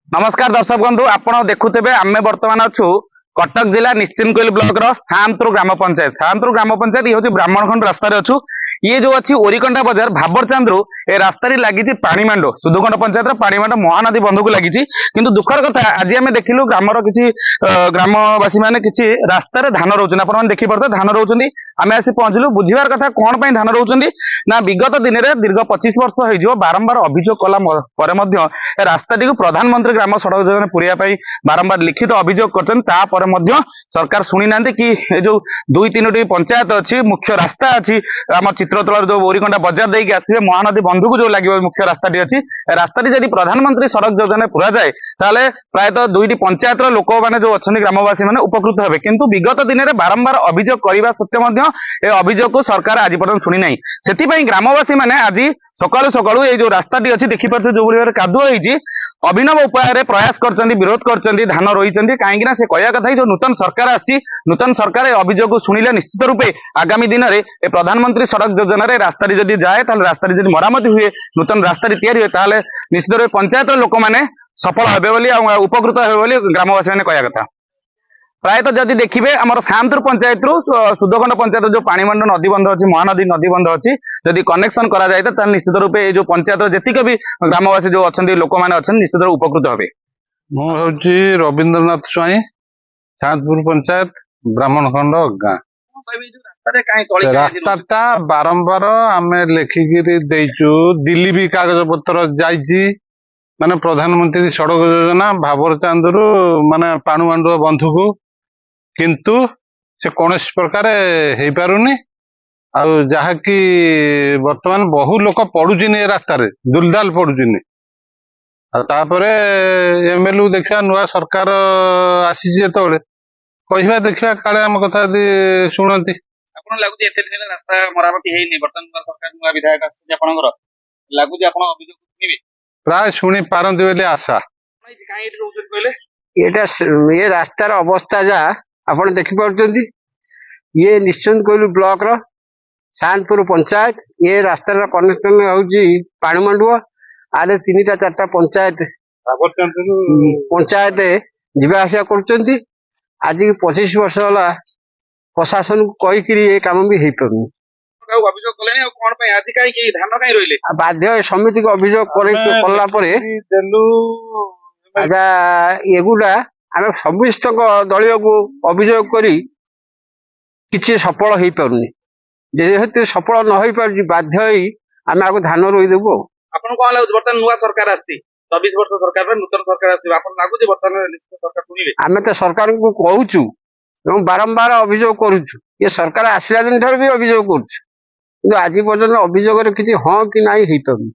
नमस्कार दर्शक बंधु आपण देखुवे आम बर्तमान अच्छु कटक जिला निश्चिंत कोइल ब्लॉक रो शांतपुर ग्राम पंचायत ये हूँ ब्राह्मणखंड रास्तार अच्छु ये जो अच्छी ओरिकंडा बाजार भाबरचांदू ए रास्तार लगी पाणीमांड सुधुखंड पंचायत पाणीमांड महानदी बंध को लगी किंतु दुखर कथा आज आम देखिलु ग्रामर किसी ग्रामवासी मैंने किसी रास्तार धान रोचन आप देखिपे धान रोच आम आसी पहुंचलु बुझार कथा कौन पर धान रोच ना विगत दिन में दीर्घ 25 वर्ष हो बारंबार अभियोग कला रास्ताटी प्रधानमंत्री ग्राम सड़क योजना पूरा बारंबार लिखित अभियोग कर सरकार शुणी ना कि जो दुई तीन पंचायत अच्छी मुख्य रास्ता अच्छी आम चित्रतल जो ओरिकंडा बजार देके आसवे महानदी बंधु जो लगे मुख्य रास्ताटी अच्छी रास्ताटी जब प्रधानमंत्री सड़क योजना पूरा जाए ताले प्रायतः दुईटी पंचायत लोक मैंने जो अच्छा ग्रामवासी मैंने उपकृत हे किंतु विगत दिन में बारंबार अभियोग करने सत्वे अभियोग को सरकार आज पर्यटन शुणी ना से ग्रामवासी मैंने आज सकालू सकालू ये जो रास्ताटी अच्छी देखिपे जो भाई कादुआ होती अभिनव उपाय प्रयास कर विरोध कर धान रही कहीं से कहया कथा जो नूतन सरकार आसी नूतन सरकार अभियोग को शुणिले निश्चित रूपे आगामी दिन में प्रधानमंत्री सड़क योजना रास्ता जदि जाए रास्ता जब मरामती हुए नूतन रास्ता या निश्चित रूपे पंचायत लोक मैंने सफल हे उपकृत हे ग्रामवासी मैंने कहया कथा प्रायतः जदि देखिए आम शांतपुर पंचायत रु सुधखंड पंचायत जो पाणीमांड नदी बंध अच्छी महानदी नदी बंध अच्छी जदि कनेक्शन करा जाए तो निश्चित रूपे जो पंचायत जीक भी ग्रामवासी जो अच्छा लोक मैंने अच्छा निश्चित रूप उपकृत हे मुझे रवींद्रनाथ स्वाई शांतपुर पंचायत ब्राह्मणखंड गाँ रास्ता बारंबार आम लेखिकी दिल्ली भी कागज पत्र जाइए माने प्रधानमंत्री सड़क योजना भाबरचांदू माने पाणुमांडुआ बंधु को किंतु से कौन प्रकार हो पारुनी आकि बर्तमान बहु लोक पड़ुचिन ए रास्तार दुलदाल पड़ुचिन तापरे एमएलए देखा नुआ सरकार आसी कहवा देखा काले आम कथा शुणती रास्ता मरामती सरकार नुआ विधायक लगुच प्राय शुणी पारती बोली आशा ये रास्तार अवस्था जा आप देखिपुं ये निश्चिंत कोइल ब्लॉक रो शांतपुर पंचायत ये रास्तार कनेक्शन हूँ पाणीमांडुआ आरे 3टा 4टा पंचायत जीवा आसा कर आज 25 वर्ष है प्रशासन को कहीकि ये कम भी हो पार बाध्य समिति को अभियोग कला एगुड़ा आम समस्त दलीय को अभियोग करी किसी सफल हो पारुनी जेहेतु सफल न हो पार बाध्य आम आपको धान रोईदेबू आपन कौन लागु बर्तमान नुआ सरकार आसी 24 वर्ष सरकार नूतन सरकार आसी आपन लागु बर्तमान सरकार सुनिले आम तो सरकार को कहूँ बारंबार अभियोग करुचु ये सरकार आसला दिन ठार भी अभियोग करुचु आज पर्यटन अभियोग किसी हाँ कि ना हो पार